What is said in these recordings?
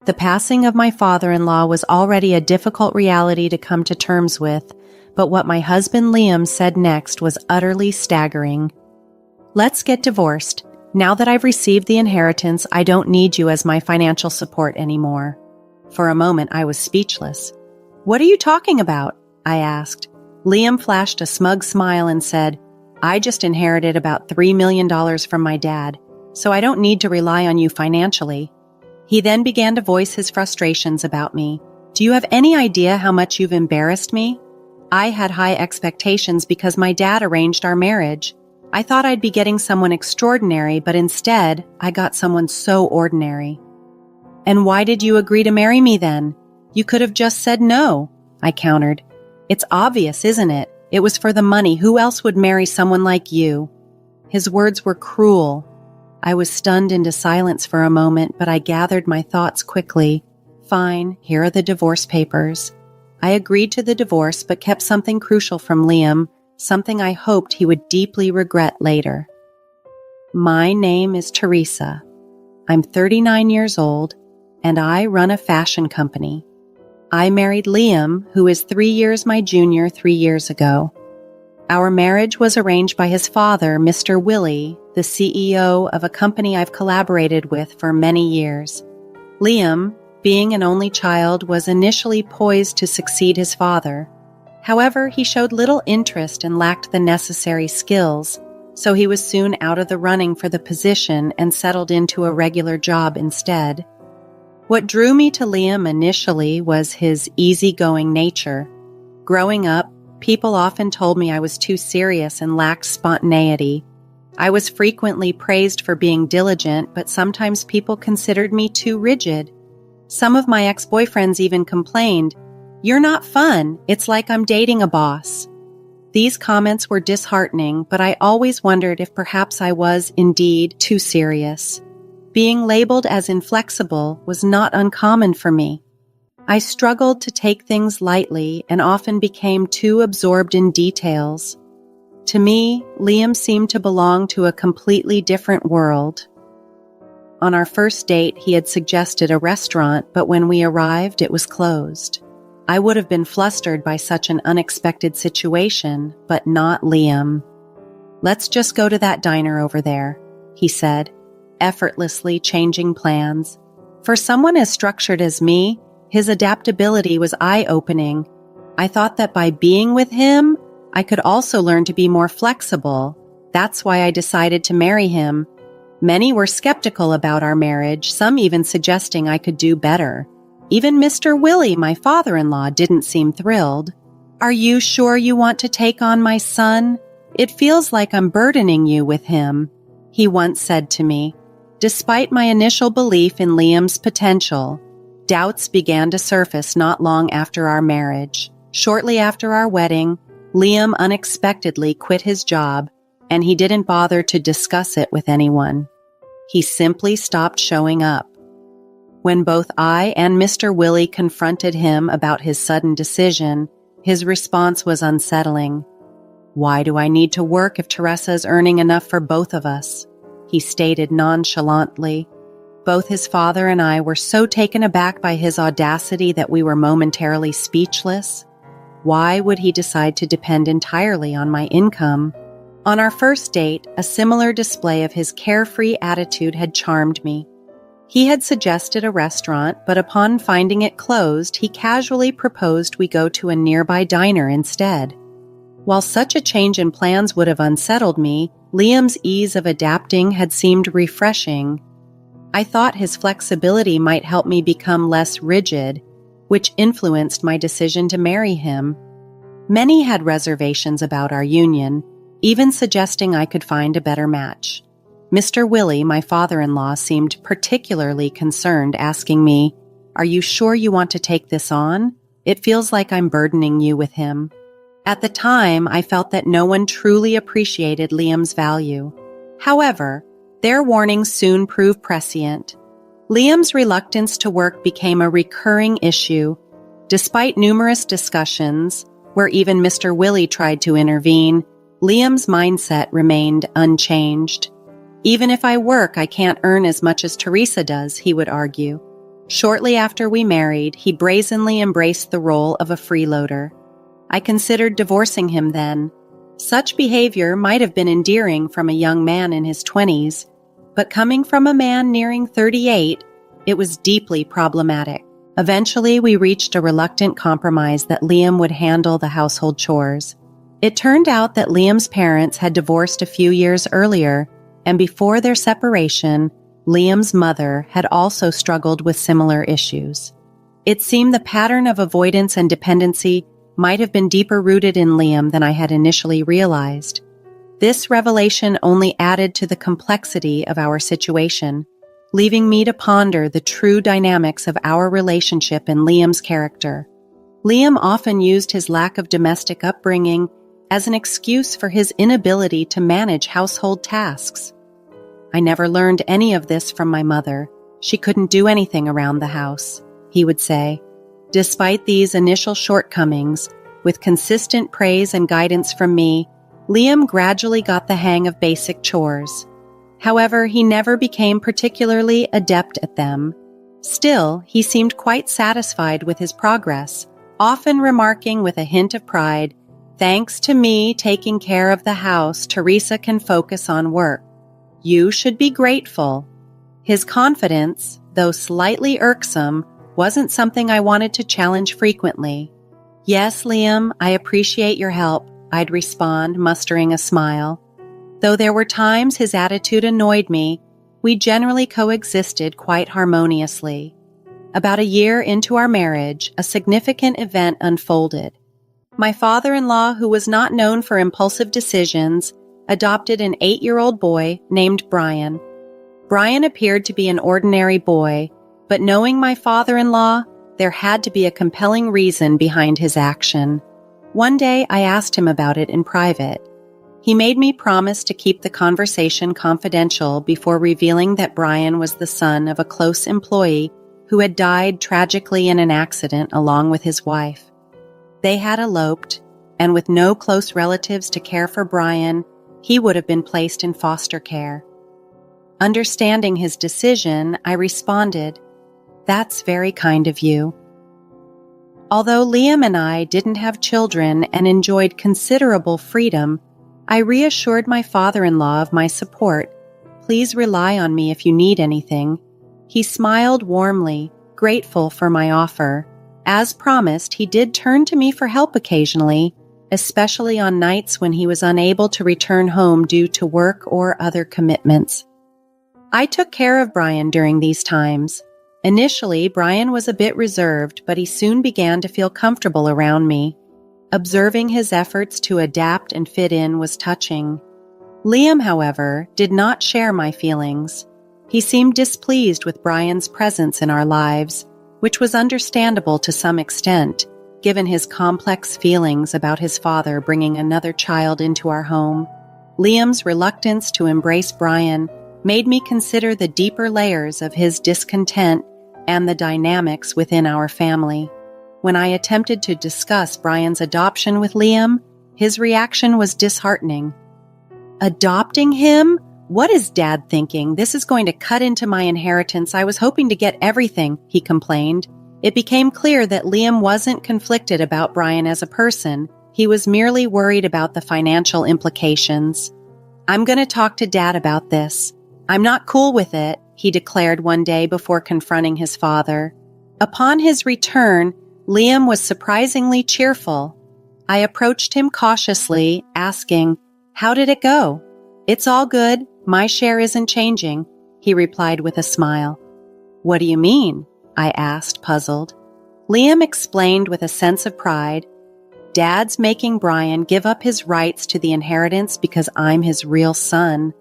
The passing of my father-in-law was already a difficult reality to come to terms with, but what my husband Liam said next was utterly staggering. "Let's get divorced. Now that I've received the inheritance, I don't need you as my financial support anymore." For a moment, I was speechless. "What are you talking about?" I asked. Liam flashed a smug smile and said, "I just inherited about $3 million from my dad, so I don't need to rely on you financially." He then began to voice his frustrations about me. "Do you have any idea how much you've embarrassed me? I had high expectations because my dad arranged our marriage. I thought I'd be getting someone extraordinary, but instead, I got someone so ordinary." "And why did you agree to marry me then? You could have just said no," I countered. "It's obvious, isn't it? It was for the money. Who else would marry someone like you?" His words were cruel. I was stunned into silence for a moment, but I gathered my thoughts quickly. "Fine, here are the divorce papers." I agreed to the divorce, but kept something crucial from Liam, something I hoped he would deeply regret later. My name is Teresa. I'm 39 years old, and I run a fashion company. I married Liam, who is 3 years my junior 3 years ago. Our marriage was arranged by his father, Mr. Willie, the CEO of a company I've collaborated with for many years. Liam, being an only child, was initially poised to succeed his father. However, he showed little interest and lacked the necessary skills, so he was soon out of the running for the position and settled into a regular job instead. What drew me to Liam initially was his easygoing nature. Growing up, people often told me I was too serious and lacked spontaneity. I was frequently praised for being diligent, but sometimes people considered me too rigid. Some of my ex-boyfriends even complained, "You're not fun. It's like I'm dating a boss." These comments were disheartening, but I always wondered if perhaps I was indeed too serious. Being labeled as inflexible was not uncommon for me. I struggled to take things lightly and often became too absorbed in details. To me, Liam seemed to belong to a completely different world. On our first date, he had suggested a restaurant, but when we arrived, it was closed. I would have been flustered by such an unexpected situation, but not Liam. "Let's just go to that diner over there," he said, effortlessly changing plans. For someone as structured as me, his adaptability was eye-opening. I thought that by being with him, I could also learn to be more flexible. That's why I decided to marry him. Many were skeptical about our marriage, some even suggesting I could do better. Even Mr. Willie, my father-in-law, didn't seem thrilled. "Are you sure you want to take on my son? It feels like I'm burdening you with him," he once said to me. Despite my initial belief in Liam's potential, doubts began to surface not long after our marriage. Shortly after our wedding, Liam unexpectedly quit his job, and he didn't bother to discuss it with anyone. He simply stopped showing up. When both I and Mr. Willie confronted him about his sudden decision, his response was unsettling. "Why do I need to work if Teresa is earning enough for both of us?" he stated nonchalantly. Both his father and I were so taken aback by his audacity that we were momentarily speechless. Why would he decide to depend entirely on my income? On our first date, a similar display of his carefree attitude had charmed me. He had suggested a restaurant, but upon finding it closed, he casually proposed we go to a nearby diner instead. While such a change in plans would have unsettled me, Liam's ease of adapting had seemed refreshing. I thought his flexibility might help me become less rigid, which influenced my decision to marry him. Many had reservations about our union, even suggesting I could find a better match. Mr. Willie, my father-in-law, seemed particularly concerned, asking me, "Are you sure you want to take this on? It feels like I'm burdening you with him." At the time, I felt that no one truly appreciated Liam's value. However, their warnings soon proved prescient. Liam's reluctance to work became a recurring issue. Despite numerous discussions, where even Mr. Willie tried to intervene, Liam's mindset remained unchanged. "Even if I work, I can't earn as much as Teresa does," he would argue. Shortly after we married, he brazenly embraced the role of a freeloader. I considered divorcing him then. Such behavior might have been endearing from a young man in his 20s, but coming from a man nearing 38, it was deeply problematic. Eventually, we reached a reluctant compromise that Liam would handle the household chores. It turned out that Liam's parents had divorced a few years earlier, and before their separation, Liam's mother had also struggled with similar issues. It seemed the pattern of avoidance and dependency might have been deeper rooted in Liam than I had initially realized. This revelation only added to the complexity of our situation, leaving me to ponder the true dynamics of our relationship and Liam's character. Liam often used his lack of domestic upbringing as an excuse for his inability to manage household tasks. "I never learned any of this from my mother. She couldn't do anything around the house," he would say. Despite these initial shortcomings, with consistent praise and guidance from me, Liam gradually got the hang of basic chores. However, he never became particularly adept at them. Still, he seemed quite satisfied with his progress, often remarking with a hint of pride, "Thanks to me taking care of the house, Teresa can focus on work. You should be grateful." His confidence, though slightly irksome, wasn't something I wanted to challenge frequently. "Yes, Liam, I appreciate your help," I'd respond, mustering a smile. Though there were times his attitude annoyed me, we generally coexisted quite harmoniously. About a year into our marriage, a significant event unfolded. My father-in-law, who was not known for impulsive decisions, adopted an 8-year-old boy named Brian. Brian appeared to be an ordinary boy, but knowing my father-in-law, there had to be a compelling reason behind his action. One day, I asked him about it in private. He made me promise to keep the conversation confidential before revealing that Brian was the son of a close employee who had died tragically in an accident along with his wife. They had eloped, and with no close relatives to care for Brian, he would have been placed in foster care. Understanding his decision, I responded, "That's very kind of you." Although Liam and I didn't have children and enjoyed considerable freedom, I reassured my father-in-law of my support. "Please rely on me if you need anything." He smiled warmly, grateful for my offer. As promised, he did turn to me for help occasionally, especially on nights when he was unable to return home due to work or other commitments. I took care of Brian during these times. Initially, Brian was a bit reserved, but he soon began to feel comfortable around me. Observing his efforts to adapt and fit in was touching. Liam, however, did not share my feelings. He seemed displeased with Brian's presence in our lives, which was understandable to some extent, given his complex feelings about his father bringing another child into our home. Liam's reluctance to embrace Brian made me consider the deeper layers of his discontent and the dynamics within our family. When I attempted to discuss Brian's adoption with Liam, his reaction was disheartening. "Adopting him? What is Dad thinking? This is going to cut into my inheritance. I was hoping to get everything," he complained. It became clear that Liam wasn't conflicted about Brian as a person. He was merely worried about the financial implications. "I'm going to talk to Dad about this. I'm not cool with it," he declared one day before confronting his father. Upon his return, Liam was surprisingly cheerful. I approached him cautiously, asking, "How did it go?" "It's all good. My share isn't changing," he replied with a smile. "What do you mean?" I asked, puzzled. Liam explained with a sense of pride, "Dad's making Brian give up his rights to the inheritance because I'm his real son."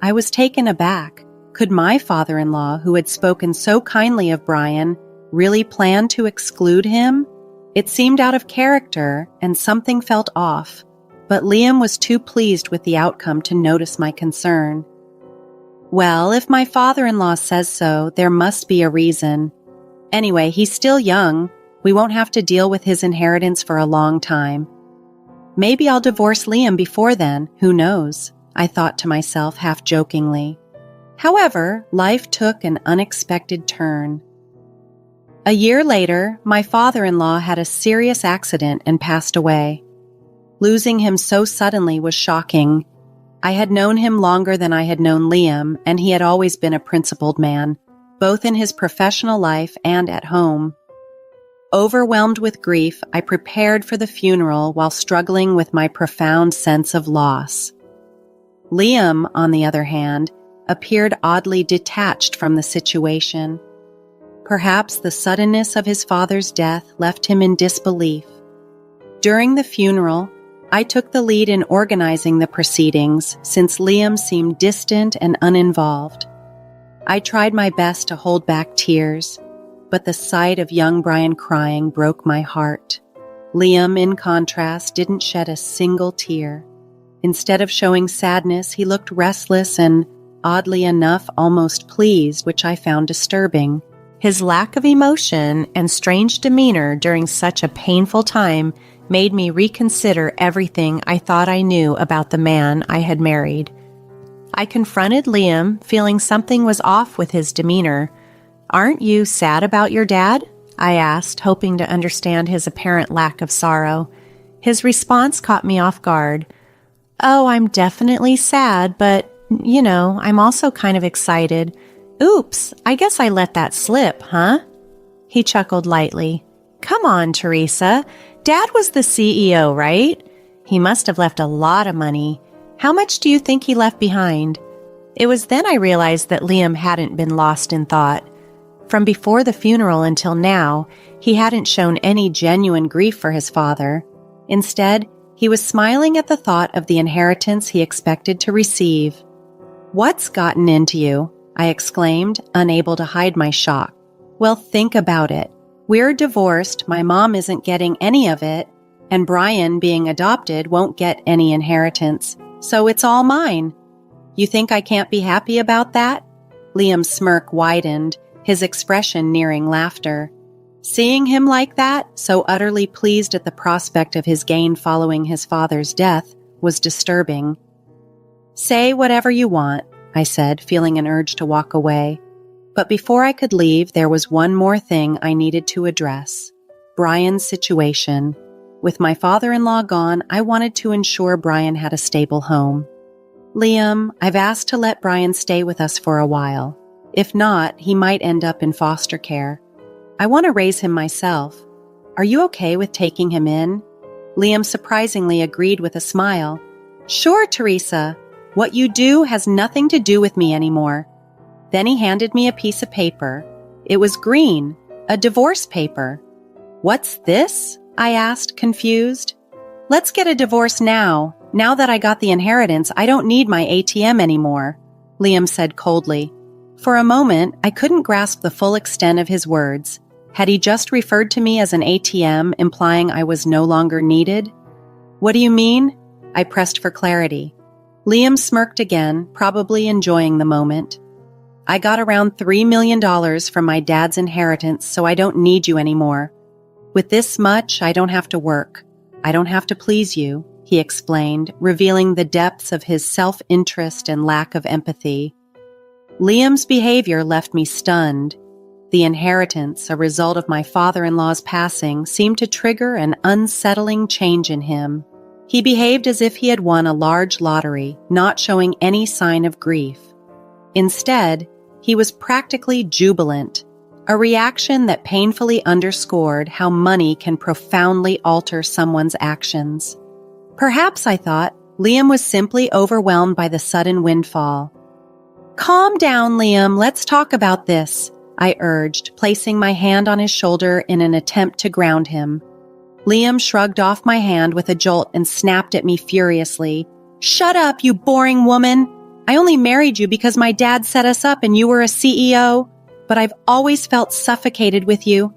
I was taken aback. Could my father-in-law, who had spoken so kindly of Brian, really plan to exclude him? It seemed out of character, and something felt off, but Liam was too pleased with the outcome to notice my concern. "Well, if my father-in-law says so, there must be a reason. Anyway, he's still young. We won't have to deal with his inheritance for a long time. Maybe I'll divorce Liam before then, who knows?" I thought to myself half-jokingly. However, life took an unexpected turn. A year later, my father-in-law had a serious accident and passed away. Losing him so suddenly was shocking. I had known him longer than I had known Liam, and he had always been a principled man, both in his professional life and at home. Overwhelmed with grief, I prepared for the funeral while struggling with my profound sense of loss. Liam, on the other hand, appeared oddly detached from the situation. Perhaps the suddenness of his father's death left him in disbelief. During the funeral, I took the lead in organizing the proceedings since Liam seemed distant and uninvolved. I tried my best to hold back tears, but the sight of young Brian crying broke my heart. Liam, in contrast, didn't shed a single tear. Instead of showing sadness, he looked restless and, oddly enough, almost pleased, which I found disturbing. His lack of emotion and strange demeanor during such a painful time made me reconsider everything I thought I knew about the man I had married. I confronted Liam, feeling something was off with his demeanor. "Aren't you sad about your dad?" I asked, hoping to understand his apparent lack of sorrow. His response caught me off guard. "Oh, I'm definitely sad, but, I'm also kind of excited. Oops, I guess I let that slip, huh?" He chuckled lightly. "Come on, Teresa. Dad was the CEO, right? He must have left a lot of money. How much do you think he left behind?" It was then I realized that Liam hadn't been lost in thought. From before the funeral until now, he hadn't shown any genuine grief for his father. Instead, he was smiling at the thought of the inheritance he expected to receive. "What's gotten into you?" I exclaimed, unable to hide my shock. "Well, think about it. We're divorced, my mom isn't getting any of it, and Brian, being adopted, won't get any inheritance, so it's all mine. You think I can't be happy about that?" Liam's smirk widened, his expression nearing laughter. Seeing him like that, so utterly pleased at the prospect of his gain following his father's death, was disturbing. "Say whatever you want," I said, feeling an urge to walk away. But before I could leave, there was one more thing I needed to address: Brian's situation. With my father-in-law gone, I wanted to ensure Brian had a stable home. "Liam, I've asked to let Brian stay with us for a while. If not, he might end up in foster care. I want to raise him myself. Are you okay with taking him in?" Liam surprisingly agreed with a smile. "Sure, Teresa. What you do has nothing to do with me anymore." Then he handed me a piece of paper. It was green, a divorce paper. "What's this?" I asked, confused. "Let's get a divorce now. Now that I got the inheritance, I don't need my ATM anymore," Liam said coldly. For a moment, I couldn't grasp the full extent of his words. Had he just referred to me as an ATM, implying I was no longer needed? "What do you mean?" I pressed for clarity. Liam smirked again, probably enjoying the moment. "I got around $3 million from my dad's inheritance, so I don't need you anymore. With this much, I don't have to work. I don't have to please you," he explained, revealing the depths of his self-interest and lack of empathy. Liam's behavior left me stunned. The inheritance, a result of my father-in-law's passing, seemed to trigger an unsettling change in him. He behaved as if he had won a large lottery, not showing any sign of grief. Instead, he was practically jubilant, a reaction that painfully underscored how money can profoundly alter someone's actions. Perhaps, I thought, Liam was simply overwhelmed by the sudden windfall. "Calm down, Liam. Let's talk about this," I urged, placing my hand on his shoulder in an attempt to ground him. Liam shrugged off my hand with a jolt and snapped at me furiously. "Shut up, you boring woman! I only married you because my dad set us up and you were a CEO, but I've always felt suffocated with you."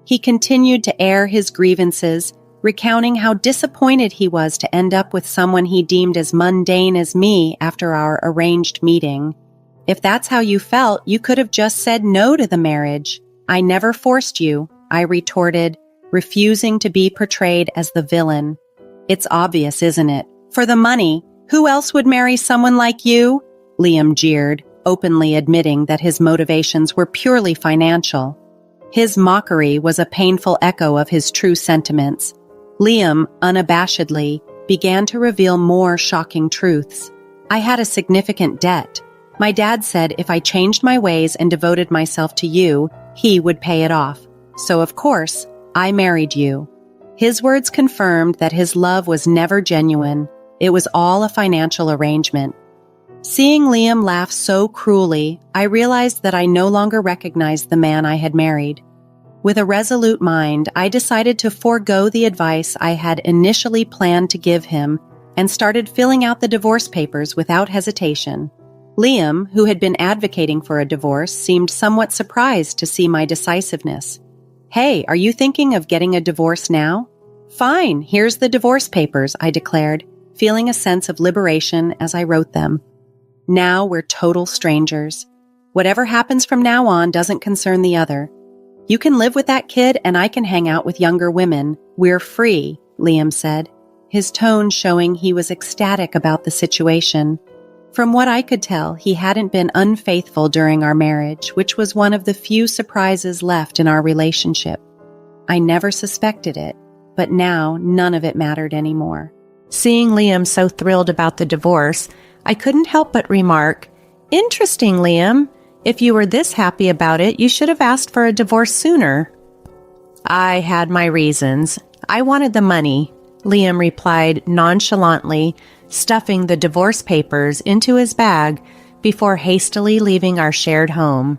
He continued to air his grievances, recounting how disappointed he was to end up with someone he deemed as mundane as me after our arranged meeting. "If that's how you felt, you could have just said no to the marriage. I never forced you," I retorted, refusing to be portrayed as the villain. "It's obvious, isn't it? For the money. Who else would marry someone like you?" Liam jeered, openly admitting that his motivations were purely financial. His mockery was a painful echo of his true sentiments. Liam, unabashedly, began to reveal more shocking truths. I had a significant debt. My dad said if I changed my ways and devoted myself to you, he would pay it off. So, of course, I married you. His words confirmed that his love was never genuine. It was all a financial arrangement. Seeing Liam laugh so cruelly, I realized that I no longer recognized the man I had married. With a resolute mind, I decided to forego the advice I had initially planned to give him and started filling out the divorce papers without hesitation. Liam, who had been advocating for a divorce, seemed somewhat surprised to see my decisiveness. "Hey, are you thinking of getting a divorce now?" "Fine, here's the divorce papers," I declared, feeling a sense of liberation as I wrote them. "Now we're total strangers. Whatever happens from now on doesn't concern the other. You can live with that kid and I can hang out with younger women. We're free," Liam said, his tone showing he was ecstatic about the situation. From what I could tell, he hadn't been unfaithful during our marriage, which was one of the few surprises left in our relationship. I never suspected it, but now none of it mattered anymore. Seeing Liam so thrilled about the divorce, I couldn't help but remark, "Interesting, Liam. If you were this happy about it, you should have asked for a divorce sooner." "I had my reasons. I wanted the money," Liam replied nonchalantly, stuffing the divorce papers into his bag before hastily leaving our shared home.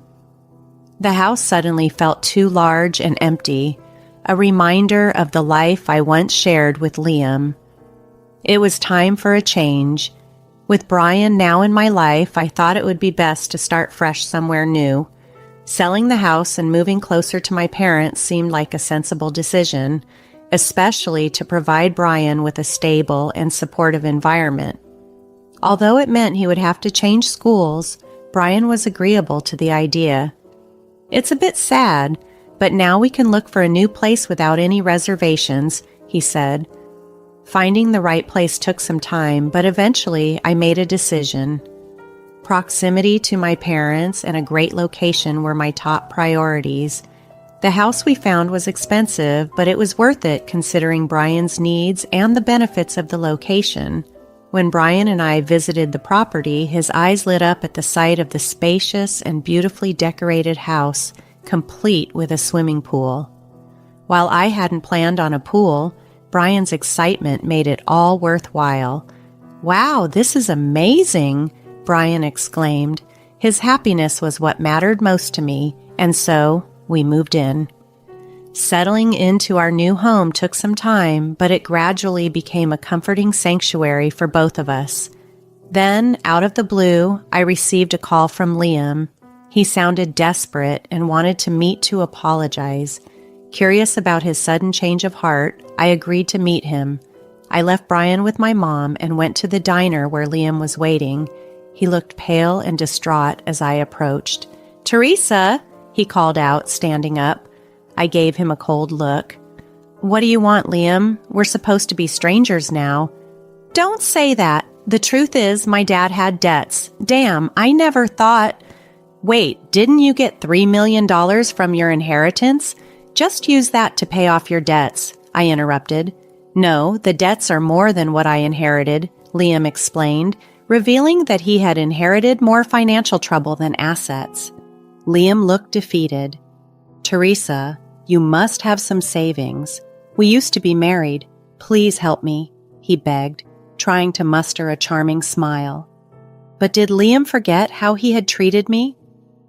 The house suddenly felt too large and empty, a reminder of the life I once shared with Liam. It was time for a change. With Brian now in my life, I thought it would be best to start fresh somewhere new. Selling the house and moving closer to my parents seemed like a sensible decision, especially to provide Brian with a stable and supportive environment. Although it meant he would have to change schools, Brian was agreeable to the idea. "It's a bit sad, but now we can look for a new place without any reservations," he said. Finding the right place took some time, but eventually I made a decision. Proximity to my parents and a great location were my top priorities. The house we found was expensive, but it was worth it considering Brian's needs and the benefits of the location. When Brian and I visited the property, his eyes lit up at the sight of the spacious and beautifully decorated house, complete with a swimming pool. While I hadn't planned on a pool, Brian's excitement made it all worthwhile. "Wow, this is amazing!" Brian exclaimed. His happiness was what mattered most to me, and so we moved in. Settling into our new home took some time, but it gradually became a comforting sanctuary for both of us. Then, out of the blue, I received a call from Liam. He sounded desperate and wanted to meet to apologize. Curious about his sudden change of heart, I agreed to meet him. I left Brian with my mom and went to the diner where Liam was waiting. He looked pale and distraught as I approached. "Teresa!" he called out, standing up. I gave him a cold look. "What do you want, Liam? We're supposed to be strangers now." "Don't say that. The truth is, my dad had debts. Damn, I never thought—" "Wait, didn't you get $3 million from your inheritance? Just use that to pay off your debts," I interrupted. "No, the debts are more than what I inherited," Liam explained, revealing that he had inherited more financial trouble than assets. Liam looked defeated. "Teresa, you must have some savings. We used to be married. Please help me," he begged, trying to muster a charming smile. But did Liam forget how he had treated me?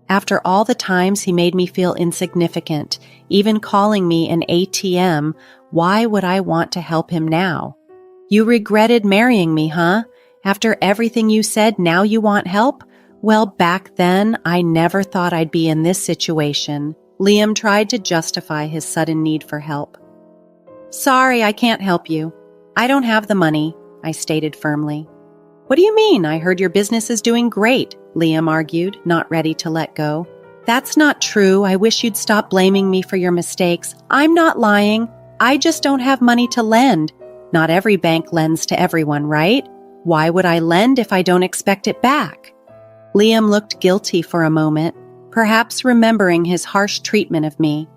After all the times he made me feel insignificant, even calling me an ATM, why would I want to help him now? "You regretted marrying me, huh? After everything you said, now you want help? Well, back then, I never thought I'd be in this situation." Liam tried to justify his sudden need for help. "Sorry, I can't help you. I don't have the money," I stated firmly. "What do you mean? I heard your business is doing great," Liam argued, not ready to let go. "That's not true. I wish you'd stop blaming me for your mistakes. I'm not lying. I just don't have money to lend. Not every bank lends to everyone, right? Why would I lend if I don't expect it back?" Liam looked guilty for a moment. perhaps remembering his harsh treatment of me.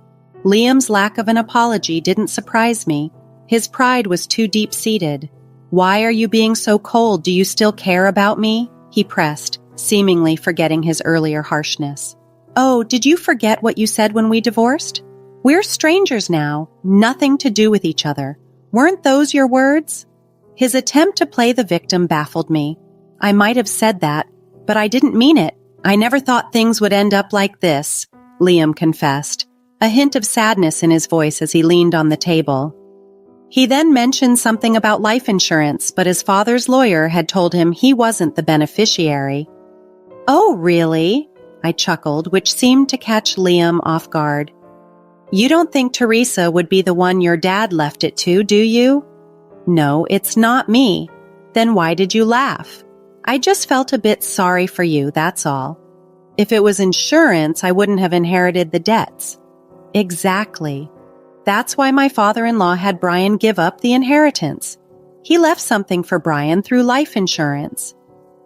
Liam's lack of an apology didn't surprise me. His pride was too deep-seated. "Why are you being so cold? Do you still care about me?" he pressed, seemingly forgetting his earlier harshness. "Oh, did you forget what you said when we divorced? We're strangers now, nothing to do with each other. Weren't those your words?" His attempt to play the victim baffled me. "I might have said that, but I didn't mean it. I never thought things would end up like this," Liam confessed, a hint of sadness in his voice as he leaned on the table. He then mentioned something about life insurance, but his father's lawyer had told him he wasn't the beneficiary. "Oh, really?" I chuckled, which seemed to catch Liam off guard. "You don't think Teresa would be the one your dad left it to, do you?" "No, it's not me." "Then why did you laugh?" "I just felt a bit sorry for you, that's all. If it was insurance, I wouldn't have inherited the debts." "Exactly. That's why my father-in-law had Brian give up the inheritance. He left something for Brian through life insurance.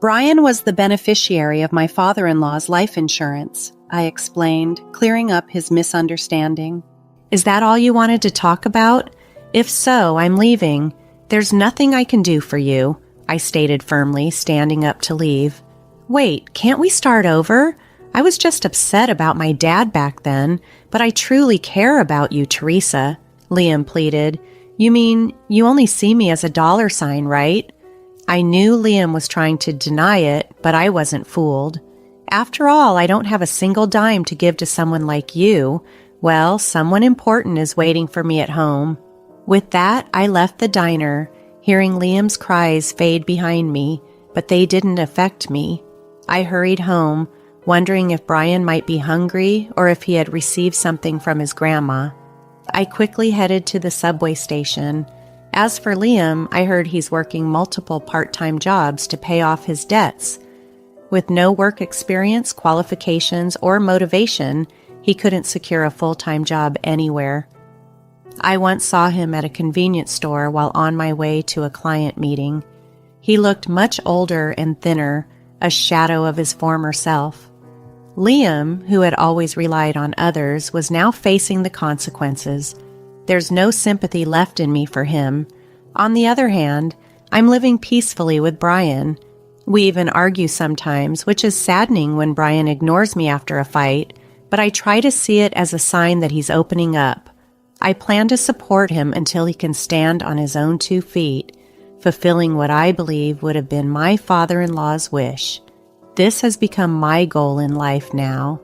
Brian was the beneficiary of my father-in-law's life insurance," I explained, clearing up his misunderstanding. "Is that all you wanted to talk about? If so, I'm leaving. There's nothing I can do for you," I stated firmly, standing up to leave. "Wait, can't we start over? I was just upset about my dad back then, but I truly care about you, Teresa," Liam pleaded. "You mean you only see me as a dollar sign, right?" I knew Liam was trying to deny it, but I wasn't fooled. "After all, I don't have a single dime to give to someone like you. Well, someone important is waiting for me at home." With that, I left the diner, hearing Liam's cries fade behind me, but they didn't affect me. I hurried home, wondering if Brian might be hungry or if he had received something from his grandma. I quickly headed to the subway station. As for Liam, I heard he's working multiple part-time jobs to pay off his debts. With no work experience, qualifications, or motivation, he couldn't secure a full-time job anywhere. I once saw him at a convenience store while on my way to a client meeting. He looked much older and thinner, a shadow of his former self. Liam, who had always relied on others, was now facing the consequences. There's no sympathy left in me for him. On the other hand, I'm living peacefully with Brian. We even argue sometimes, which is saddening when Brian ignores me after a fight, but I try to see it as a sign that he's opening up. I plan to support him until he can stand on his own 2 feet, fulfilling what I believe would have been my father-in-law's wish. This has become my goal in life now.